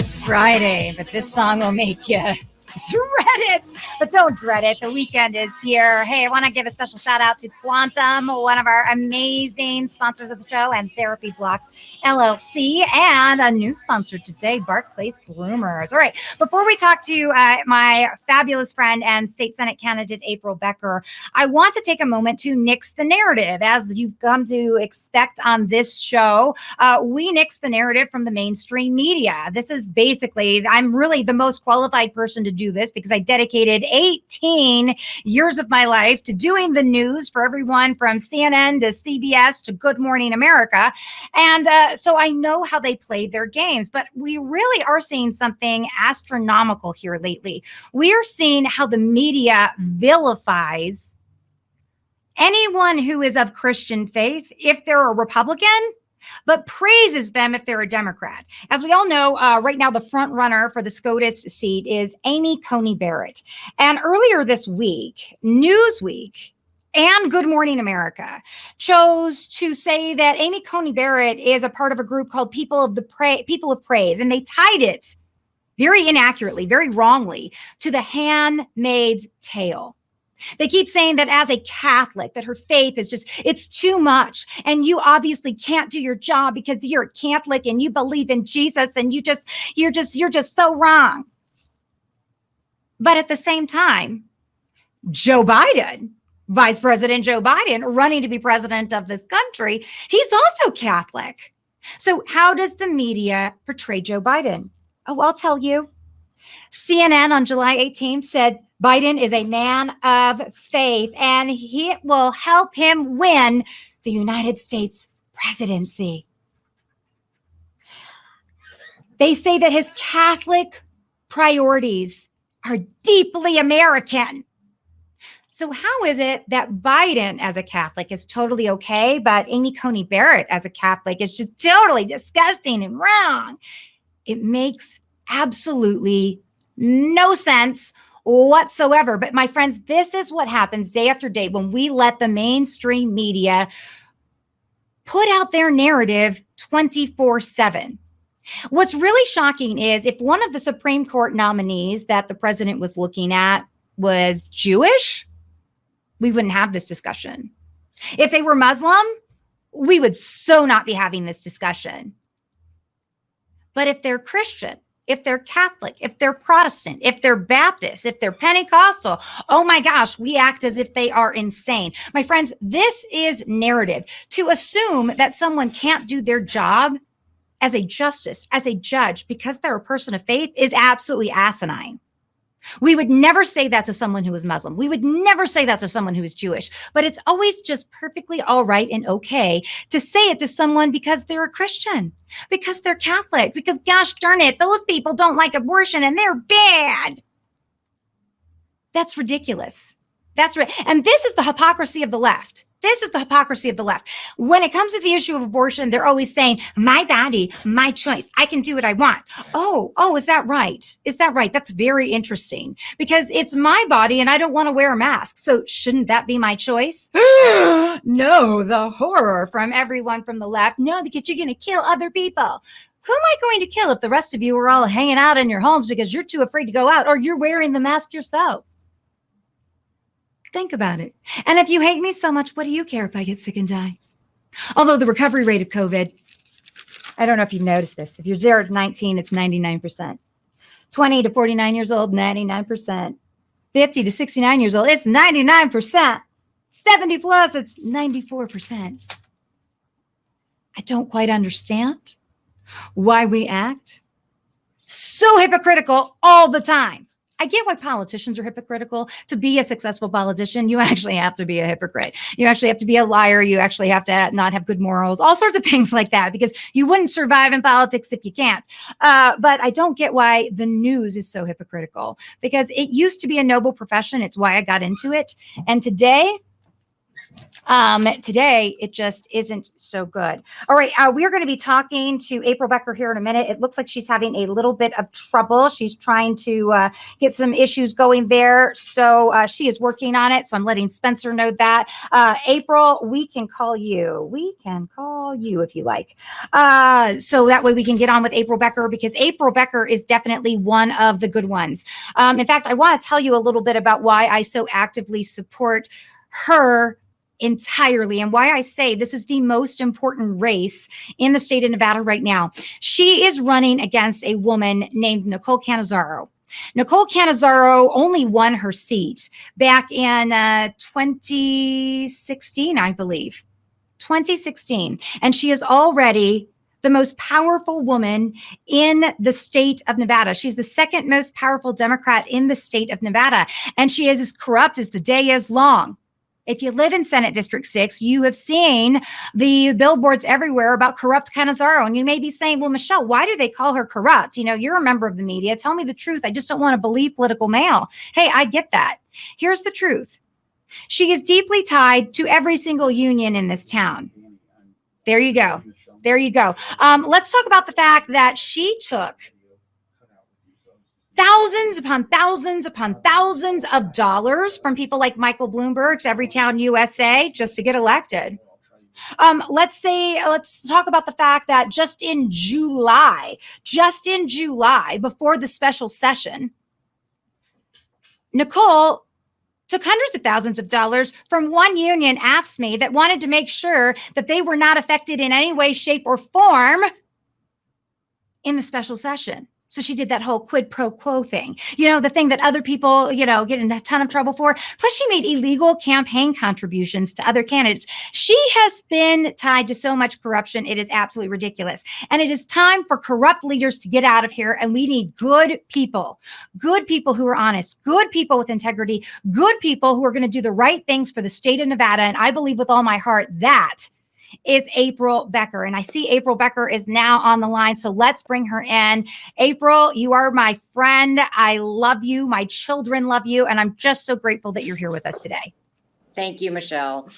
it's Friday, but this song will make you dread it. But don't dread it. The weekend is here. Hey, I want to give a special shout out to Quantum, one of our amazing sponsors of the show, and Therapy Blocks LLC, and a new sponsor today, Barclays Groomers. All right, before we talk to my fabulous friend and state Senate candidate, April Becker, I want to take a moment to nix the narrative. As you've come to expect on this show, we nix the narrative from the mainstream media. This is basically, I'm really the most qualified person to do this because I dedicated 18 years of my life to doing the news for everyone from CNN to CBS to Good Morning America. And so I know how they played their games, but we really are seeing something astronomical here lately. We are seeing how the media vilifies anyone who is of Christian faith if they're a Republican, but praises them if they're a Democrat. As we all know, right now, the front runner for the SCOTUS seat is Amy Coney Barrett. And earlier this week, Newsweek and Good Morning America chose to say that Amy Coney Barrett is a part of a group called People of Praise. And they tied it very inaccurately, very wrongly, to The Handmaid's Tale. They keep saying that as a Catholic, that her faith is just, it's too much. And you obviously can't do your job because you're a Catholic and you believe in Jesus and you're just so wrong. But at the same time, Joe Biden, Vice President Joe Biden, running to be president of this country, he's also Catholic. So how does the media portray Joe Biden? Oh, I'll tell you. CNN on July 18th said Biden is a man of faith and it will help him win the United States presidency. They say that his Catholic priorities are deeply American. So how is it that Biden as a Catholic is totally okay, but Amy Coney Barrett as a Catholic is just totally disgusting and wrong? It makes absolutely no sense whatsoever. But my friends, this is what happens day after day when we let the mainstream media put out their narrative 24/7. What's really shocking is if one of the Supreme Court nominees that the president was looking at was Jewish, we wouldn't have this discussion. If they were Muslim, we would so not be having this discussion. But if they're Christian, if they're Catholic, if they're Protestant, if they're Baptist, if they're Pentecostal, oh my gosh, we act as if they are insane. My friends, this is narrative. To assume that someone can't do their job as a justice, as a judge, because they're a person of faith is absolutely asinine. We would never say that to someone who is Muslim. We would never say that to someone who is Jewish, but it's always just perfectly all right and okay to say it to someone because they're a Christian, because they're Catholic, because gosh darn it, those people don't like abortion and they're bad. That's ridiculous. And this is the hypocrisy of the left. This is the hypocrisy of the left. When it comes to the issue of abortion, they're always saying, my body, my choice. I can do what I want. Oh, is that right? Is that right? That's very interesting because it's my body and I don't want to wear a mask. So shouldn't that be my choice? No, the horror from everyone from the left. No, because you're going to kill other people. Who am I going to kill if the rest of you are all hanging out in your homes because you're too afraid to go out or you're wearing the mask yourself? Think about it. And if you hate me so much, what do you care if I get sick and die? Although the recovery rate of COVID, I don't know if you've noticed this. If you're 0 to 19, it's 99%. 20 to 49 years old, 99%. 50 to 69 years old, it's 99%. 70 plus, it's 94%. I don't quite understand why we act so hypocritical all the time. I get why politicians are hypocritical. To be a successful politician, you actually have to be a hypocrite. You actually have to be a liar. You actually have to not have good morals, all sorts of things like that, because you wouldn't survive in politics if you can't. But I don't get why the news is so hypocritical, because it used to be a noble profession. It's why I got into it. And today, Today, it just isn't so good. All right, we're going to be talking to April Becker here in a minute. It looks like she's having a little bit of trouble. She's trying to get some issues going there. So she is working on it. So I'm letting Spencer know that. April, we can call you. We can call you if you like. So that way we can get on with April Becker, because April Becker is definitely one of the good ones. In fact, I want to tell you a little bit about why I so actively support her entirely, and why I say this is the most important race in the state of Nevada right now. She is running against a woman named Nicole Cannizzaro. Nicole Cannizzaro only won her seat back in 2016, I believe. 2016. And she is already the most powerful woman in the state of Nevada. She's the second most powerful Democrat in the state of Nevada. And she is as corrupt as the day is long. If you live in Senate District 6, you have seen the billboards everywhere about corrupt Cannizzaro. And you may be saying, well, Michelle, why do they call her corrupt? You know, you're a member of the media. Tell me the truth. I just don't want to believe political mail. Hey, I get that. Here's the truth. She is deeply tied to every single union in this town. There you go. There you go. Let's talk about the fact that she took thousands upon thousands upon thousands of dollars from people like Michael Bloomberg's Everytown USA just to get elected. Let's talk about the fact that just in July, before the special session, Nicole took hundreds of thousands of dollars from one union, AFSCME, that wanted to make sure that they were not affected in any way, shape, or form in the special session. So she did that whole quid pro quo thing, you know, the thing that other people, you know, get in a ton of trouble for. Plus, she made illegal campaign contributions to other candidates. She has been tied to so much corruption. It is absolutely ridiculous. And it is time for corrupt leaders to get out of here. And we need good people who are honest, good people with integrity, good people who are going to do the right things for the state of Nevada. And I believe with all my heart that is April Becker. And I see April Becker is now on the line. So let's bring her in. April, you are my friend. I love you. My children love you. And I'm just so grateful that you're here with us today. Thank you, Michelle.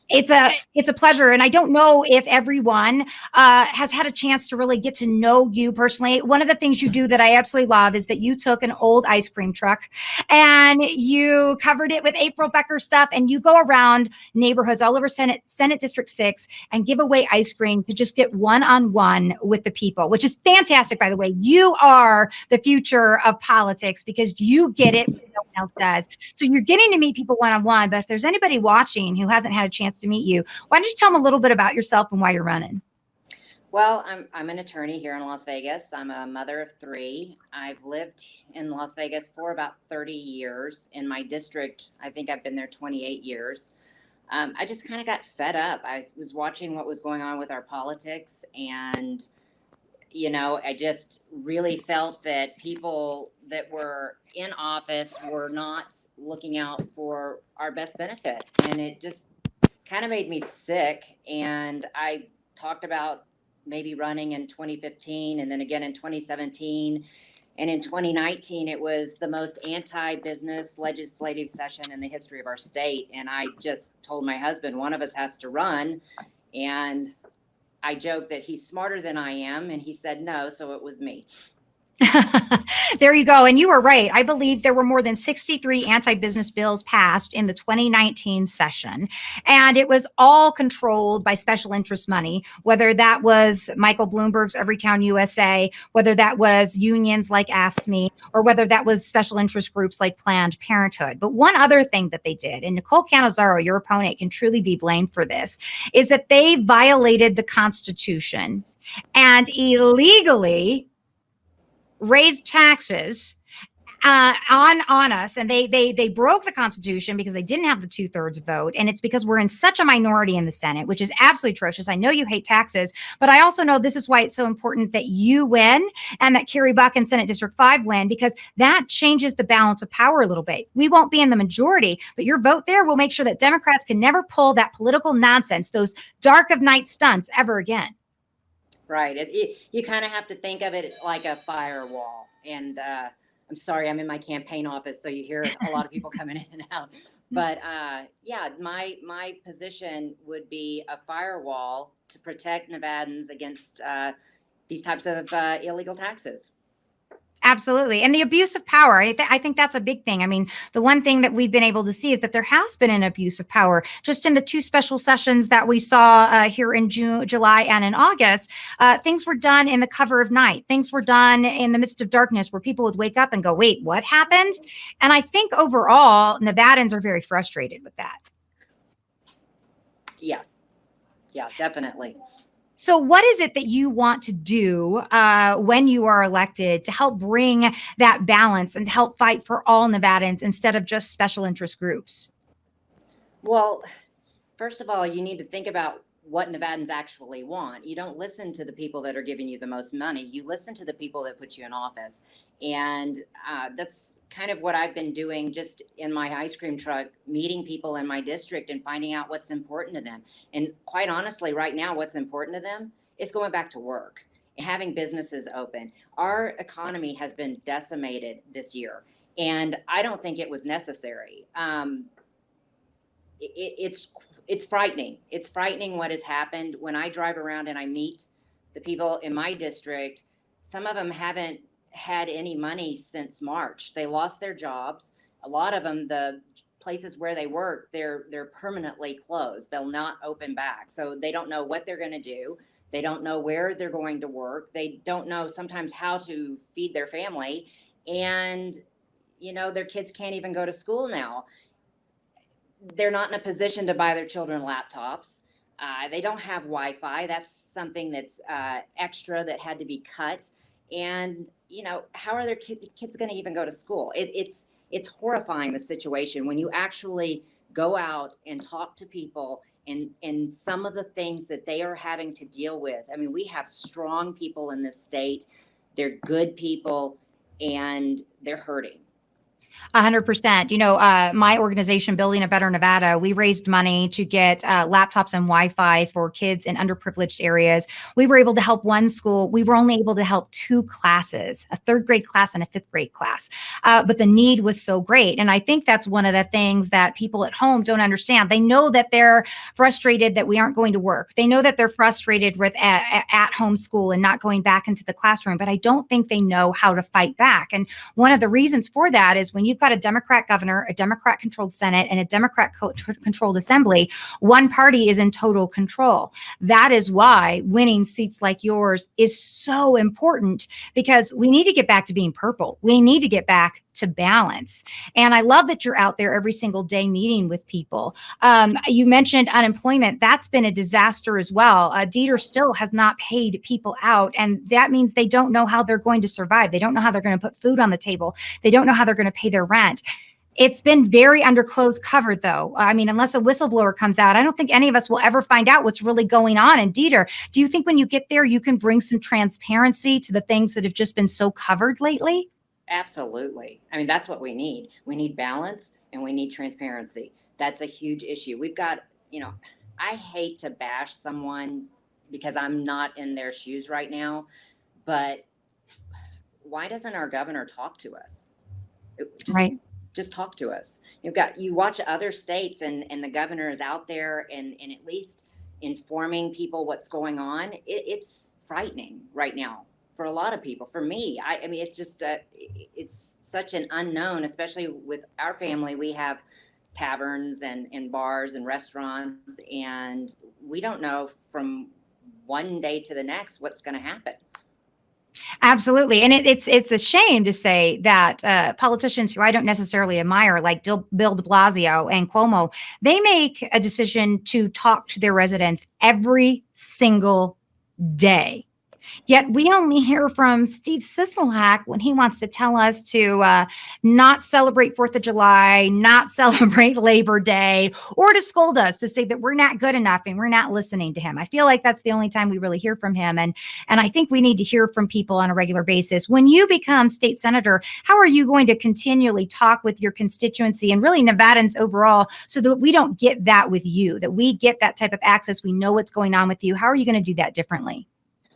It's a pleasure. And I don't know if everyone has had a chance to really get to know you personally. One of the things you do that I absolutely love is that you took an old ice cream truck and you covered it with April Becker stuff, and you go around neighborhoods all over Senate District 6 and give away ice cream to just get one-on-one with the people, which is fantastic, by the way. You are the future of politics because you get it when no one else does. So you're getting to meet people one-on-one, but if there's anybody watching who hasn't had a chance to meet you, why don't you tell them a little bit about yourself and why you're running? Well, I'm an attorney here in Las Vegas. I'm a mother of 3. I've lived in Las Vegas for about 30 years. In my district, I think I've been there 28 years. I just kind of got fed up. I was watching what was going on with our politics, and you know, I just really felt that people that were in office were not looking out for our best benefit, and it just kind of made me sick. And I talked about maybe running in 2015 and then again in 2017. And in 2019, it was the most anti-business legislative session in the history of our state. And I just told my husband, one of us has to run. And I joked that he's smarter than I am. And he said no, so it was me. There you go. And you were right. I believe there were more than 63 anti-business bills passed in the 2019 session. And it was all controlled by special interest money, whether that was Michael Bloomberg's Everytown USA, whether that was unions like AFSCME, or whether that was special interest groups like Planned Parenthood. But one other thing that they did, and Nicole Cannizzaro, your opponent, can truly be blamed for this, is that they violated the Constitution and illegally raised taxes on us, and they broke the Constitution because they didn't have the 2/3 vote, and it's because we're in such a minority in the Senate, which is absolutely atrocious. I know you hate taxes, but I also know this is why it's so important that you win and that Carrie Buck and Senate District 5 win, because that changes the balance of power a little bit. We won't be in the majority, but your vote there will make sure that Democrats can never pull that political nonsense, those dark of night stunts ever again. Right. You kind of have to think of it like a firewall. And I'm sorry, I'm in my campaign office, so you hear a lot of people coming in and out. But yeah, my position would be a firewall to protect Nevadans against these types of illegal taxes. Absolutely. And the abuse of power, I think that's a big thing. I mean, the one thing that we've been able to see is that there has been an abuse of power. Just in the two special sessions that we saw here in June, July, and in August, things were done in the cover of night. Things were done in the midst of darkness where people would wake up and go, wait, what happened? And I think overall, Nevadans are very frustrated with that. Yeah, yeah, definitely. So, what is it that you want to do when you are elected to help bring that balance and to help fight for all Nevadans instead of just special interest groups? Well, first of all, you need to think about what Nevadans actually want. You don't listen to the people that are giving you the most money. You listen to the people that put you in office. And that's kind of what I've been doing just in my ice cream truck, meeting people in my district and finding out what's important to them. And quite honestly, right now, what's important to them is going back to work and having businesses open. Our economy has been decimated this year, and I don't think it was necessary. It's frightening. It's frightening what has happened. When I drive around and I meet the people in my district, some of them haven't had any money since March. They lost their jobs. A lot of them, the places where they work, they're permanently closed. They'll not open back. So they don't know what they're going to do. They don't know where they're going to work. They don't know sometimes how to feed their family. And their kids can't even go to school now. They're not in a position to buy their children laptops. They don't have Wi-Fi. That's something that's extra that had to be cut. And how are their kids going to even go to school? It's horrifying, the situation when you actually go out and talk to people and some of the things that they are having to deal with. I mean, we have strong people in this state. They're good people, and they're hurting. 100%. My organization, Building a Better Nevada, we raised money to get laptops and Wi-Fi for kids in underprivileged areas. We were able to help one school. We were only able to help two classes, a third grade class and a fifth grade class. But the need was so great. And I think that's one of the things that people at home don't understand. They know that they're frustrated that we aren't going to work. They know that they're frustrated with at-home school and not going back into the classroom. But I don't think they know how to fight back. And one of the reasons for that is when you've got a Democrat governor, a Democrat controlled Senate, and a Democrat controlled assembly, one party is in total control. That is why winning seats like yours is so important, because we need to get back to being purple. We need to get back to balance. And I love that you're out there every single day meeting with people. You mentioned unemployment. That's been a disaster as well. Dieter still has not paid people out. And that means they don't know how they're going to survive. They don't know how they're going to put food on the table. They don't know how they're going to pay their rent. It's been very under closed cover, though. I mean, unless a whistleblower comes out, I don't think any of us will ever find out what's really going on. And Dieter, do you think when you get there, you can bring some transparency to the things that have just been so covered lately? Absolutely. I mean, that's what we need. We need balance and we need transparency. That's a huge issue. We've got, I hate to bash someone because I'm not in their shoes right now, but why doesn't our governor talk to us? Right. Just talk to us. You watch other states and the governor is out there and at least informing people what's going on. It's frightening right now for a lot of people. For me, I mean, it's just it's such an unknown, especially with our family. We have taverns and bars and restaurants, and we don't know from one day to the next what's going to happen. Absolutely. And it's a shame to say that politicians who I don't necessarily admire, like Bill de Blasio and Cuomo, they make a decision to talk to their residents every single day. Yet we only hear from Steve Sisolak when he wants to tell us to not celebrate 4th of July, not celebrate Labor Day, or to scold us to say that we're not good enough and we're not listening to him. I feel like that's the only time we really hear from him. And I think we need to hear from people on a regular basis. When you become state senator, how are you going to continually talk with your constituency and really Nevadans overall so that we don't get that with you, that we get that type of access? We know what's going on with you. How are you going to do that differently?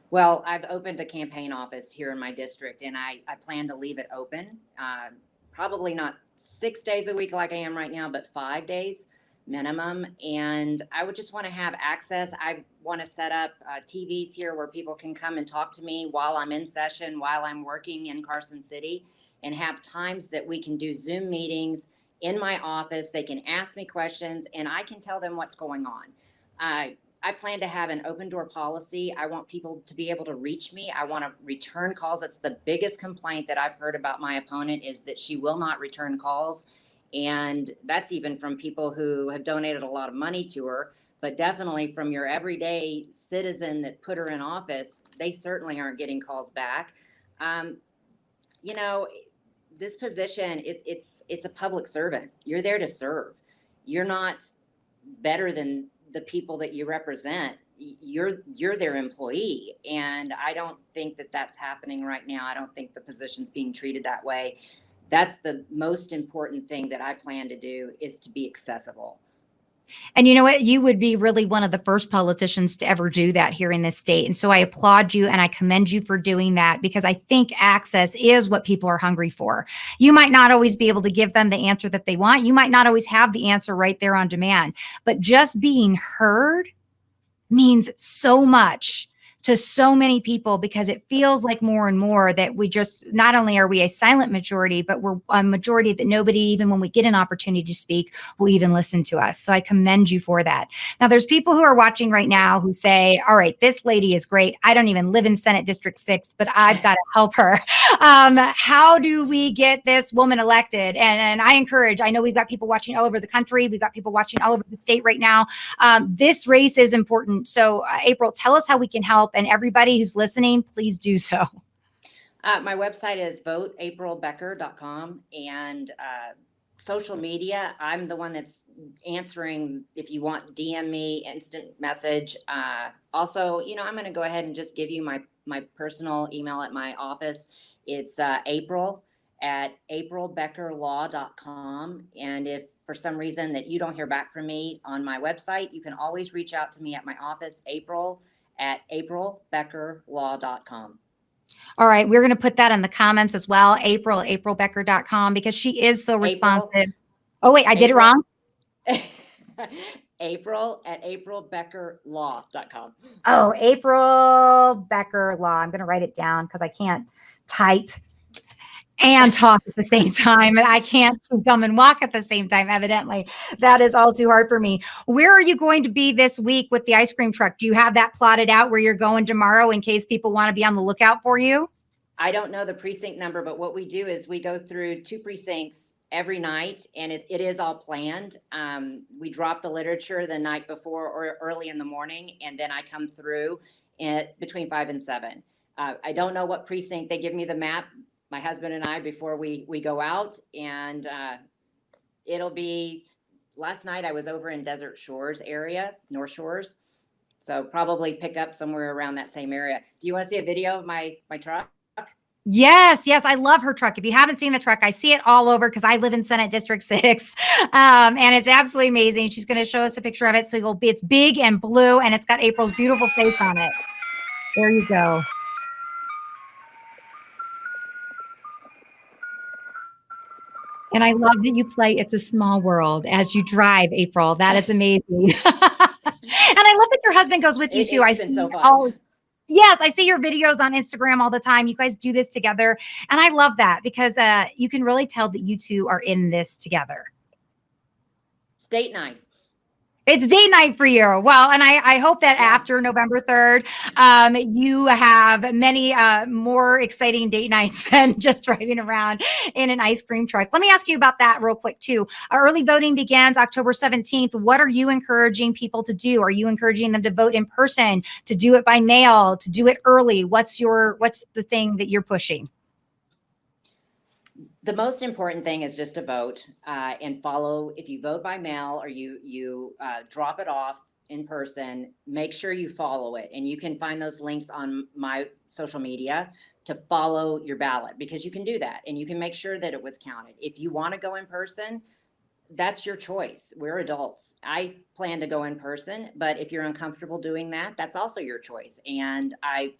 Well, I've opened a campaign office here in my district, and I plan to leave it open. Probably not 6 days a week like I am right now, but 5 days minimum. And I would just want to have access. I want to set up TVs here where people can come and talk to me while I'm in session, while I'm working in Carson City, and have times that we can do Zoom meetings in my office. They can ask me questions and I can tell them what's going on. I plan to have an open door policy. I want people to be able to reach me. I want to return calls. That's the biggest complaint that I've heard about my opponent, is that she will not return calls. And that's even from people who have donated a lot of money to her, but definitely from your everyday citizen that put her in office, they certainly aren't getting calls back. Um, you know, this position, it's a public servant. You're there to serve. You're not better than the people that you represent. You're their employee, and I don't think that that's happening right now. I don't think the position's being treated that way. That's the most important thing that I plan to do, is to be accessible. And you know what? You would be really one of the first politicians to ever do that here in this state. And so I applaud you and I commend you for doing that, because I think access is what people are hungry for. You might not always be able to give them the answer that they want. You might not always have the answer right there on demand, but just being heard means so much to so many people, because it feels like more and more that we just, not only are we a silent majority, but we're a majority that nobody, even when we get an opportunity to speak, will even listen to us. So I commend you for that. Now, there's people who are watching right now who say, all right, this lady is great. I don't even live in Senate District 6, but I've got to help her. How do we get this woman elected? And I encourage, I know we've got people watching all over the country. We've got people watching all over the state right now. This race is important. So April, tell us how we can help. And everybody who's listening, please do so. My website is voteaprilbecker.com, and social media, I'm the one that's answering. If you want, DM me, instant message. Also, I'm going to go ahead and just give you my personal email at my office. It's April@aprilbeckerlaw.com. And if for some reason that you don't hear back from me on my website, you can always reach out to me at my office, April@aprilbeckerlaw.com. All right. We're going to put that in the comments as well. Aprilbecker.com, because she is so responsive. Oh, wait, I did it wrong. April@aprilbeckerlaw.com. Oh, April Becker Law. I'm going to write it down because I can't type and talk at the same time. And I can't come and walk at the same time, evidently. That is all too hard for me. Where are you going to be this week with the ice cream truck? Do you have that plotted out where you're going tomorrow in case people want to be on the lookout for you? I don't know the precinct number, but what we do is we go through 2 precincts every night, and it is all planned. We drop the literature the night before or early in the morning, and then I come through between 5 and 7. I don't know what precinct. They give me the map, my husband and I, before we go out, and it'll be, last night I was over in Desert Shores area, North Shores, so probably pick up somewhere around that same area. Do you want to see a video of my truck? Yes. I love her truck. If you haven't seen the truck, I see it all over because I live in Senate District 6. And it's absolutely amazing. She's going to show us a picture of it. So it's big and blue, and it's got April's beautiful face on it. There you go. And I love that you play It's a Small World as you drive, April. That is amazing. And I love that your husband goes with you too. It's been so fun. Yes, I see your videos on Instagram all the time. You guys do this together. And I love that because you can really tell that you two are in this together. State night. It's date night for you. Well, and I hope that after November 3rd, you have many more exciting date nights than just driving around in an ice cream truck. Let me ask you about that real quick too. Early voting begins October 17th. What are you encouraging people to do? Are you encouraging them to vote in person, to do it by mail, to do it early? What's the thing that you're pushing? The most important thing is just to vote and follow. If you vote by mail or you drop it off in person, make sure you follow it. And you can find those links on my social media to follow your ballot, because you can do that and you can make sure that it was counted. If you want to go in person, that's your choice. We're adults. I plan to go in person, but if you're uncomfortable doing that, that's also your choice. And I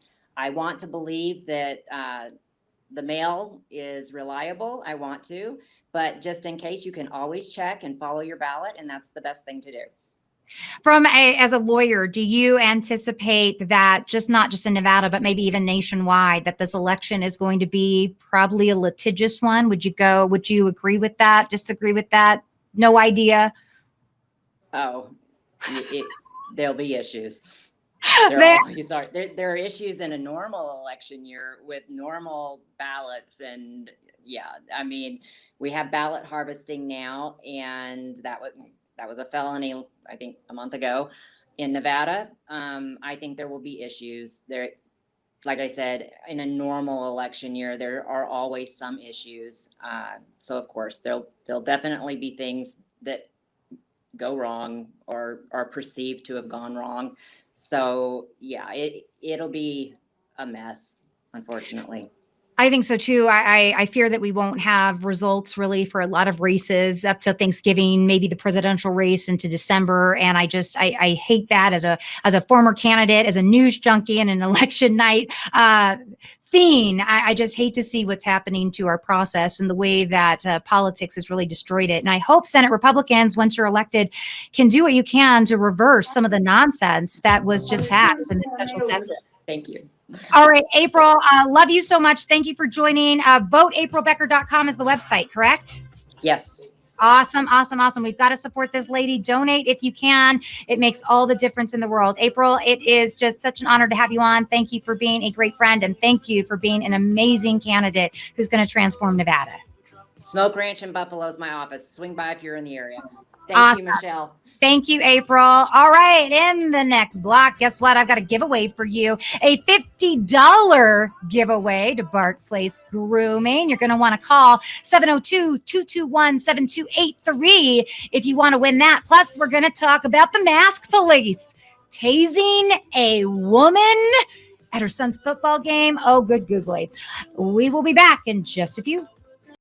want to believe that the mail is reliable. I want to, but just in case, you can always check and follow your ballot, and that's the best thing to do. As a lawyer, do you anticipate that not just in Nevada, but maybe even nationwide, that this election is going to be probably a litigious one? Would you agree with that? Disagree with that? No idea. Oh, there'll be issues. There are issues in a normal election year with normal ballots. And yeah, I mean, we have ballot harvesting now, and that was a felony, I think, a month ago in Nevada. I think there will be issues there. Like I said, in a normal election year, there are always some issues. So of course, there'll definitely be things that go wrong or are perceived to have gone wrong. So yeah, it'll be a mess, unfortunately. I think so too. I fear that we won't have results really for a lot of races up to Thanksgiving, maybe the presidential race into December. And I hate that as a former candidate, as a news junkie and an election night fiend. I just hate to see what's happening to our process and the way that politics has really destroyed it. And I hope Senate Republicans, once you're elected, can do what you can to reverse some of the nonsense that was just passed in this special session. Thank you. All right, April, love you so much. Thank you for joining. VoteAprilBecker.com is the website, correct? Yes. Awesome. We've got to support this lady. Donate if you can. It makes all the difference in the world. April, it is just such an honor to have you on. Thank you for being a great friend, and thank you for being an amazing candidate who's going to transform Nevada. Smoke Ranch in Buffalo is my office. Swing by if you're in the area. Thank you, Michelle. Thank you, April. All right, in the next block, guess what? I've got a giveaway for you. A $50 giveaway to Bark Place Grooming. You're going to want to call 702-221-7283 if you want to win that. Plus, we're going to talk about the mask police tasing a woman at her son's football game. Oh, good googly. We will be back in just a few.